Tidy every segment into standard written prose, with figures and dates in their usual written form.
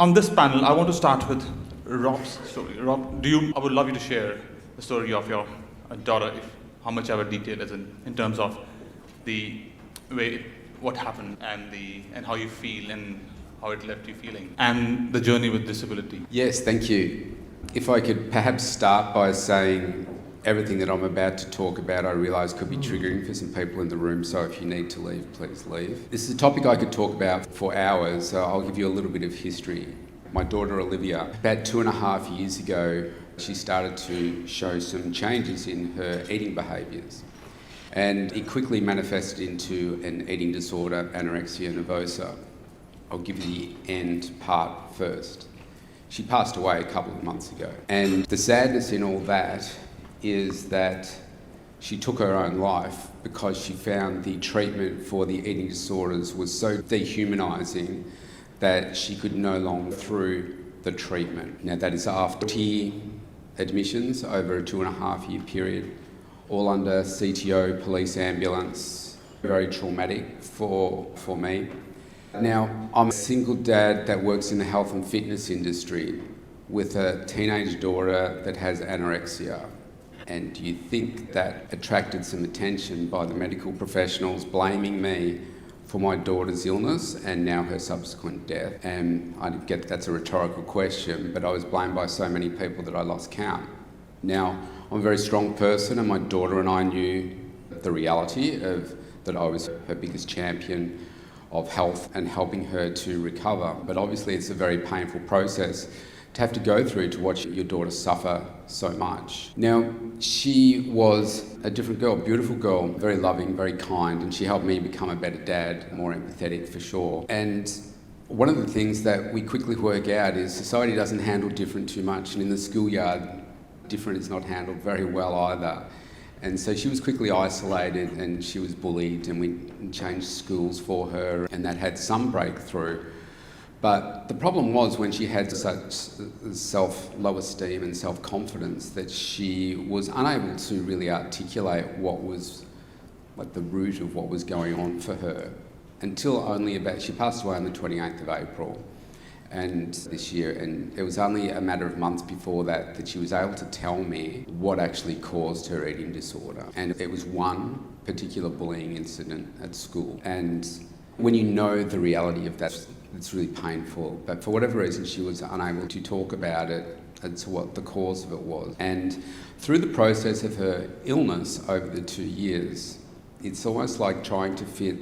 On this panel, I want to start with Robb's story. Robb, I would love you to share the story of your daughter, how much ever detail is in terms of the way, what happened and how you feel and how it left you feeling, and the journey with disability. Yes, thank you. If I could perhaps start by saying everything that I'm about to talk about, I realise could be triggering for some people in the room, so if you need to leave, please leave. This is a topic I could talk about for hours, so I'll give you a little bit of history. My daughter Olivia, about 2.5 years ago, she started to show some changes in her eating behaviours. And it quickly manifested into an eating disorder, anorexia nervosa. I'll give you the end part first. She passed away a couple of months ago. And the sadness in all that is that she took her own life because she found the treatment for the eating disorders was so dehumanising that she could no longer through the treatment. Now that is after 40 admissions over a 2.5 year period, all under CTO, police ambulance, very traumatic for me. Now, I'm a single dad that works in the health and fitness industry with a teenage daughter that has anorexia. And you think that attracted some attention by the medical professionals blaming me for my daughter's illness and now her subsequent death. And I get that's a rhetorical question, but I was blamed by so many people that I lost count. Now, I'm a very strong person, and my daughter and I knew the reality of that I was her biggest champion of health and helping her to recover. But obviously it's a very painful process to have to go through to watch your daughter suffer so much. Now, she was a different girl, beautiful girl, very loving, very kind, and she helped me become a better dad, more empathetic for sure. And one of the things that we quickly work out is society doesn't handle different too much, and in the schoolyard, different is not handled very well either. And so she was quickly isolated and she was bullied, and we changed schools for her, and that had some breakthrough. But the problem was when she had such low esteem and self-confidence that she was unable to really articulate what was like the root of what was going on for her until she passed away on the 28th of April and this year, and it was only a matter of months before that she was able to tell me what actually caused her eating disorder. And it was one particular bullying incident at school. And when you know the reality of that, it's really painful. But for whatever reason, she was unable to talk about it as to what the cause of it was. And through the process of her illness over the 2 years, it's almost like trying to fit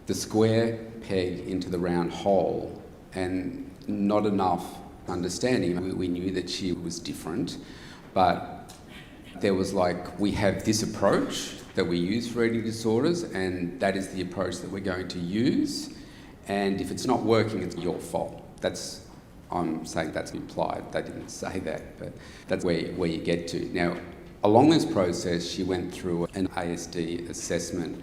the square peg into the round hole, and not enough understanding. We knew that she was different, but there was we have this approach that we use for eating disorders, and that is the approach that we're going to use. And if it's not working, it's your fault. I'm saying that's implied. They didn't say that, but that's where you get to. Now, along this process, she went through an ASD assessment,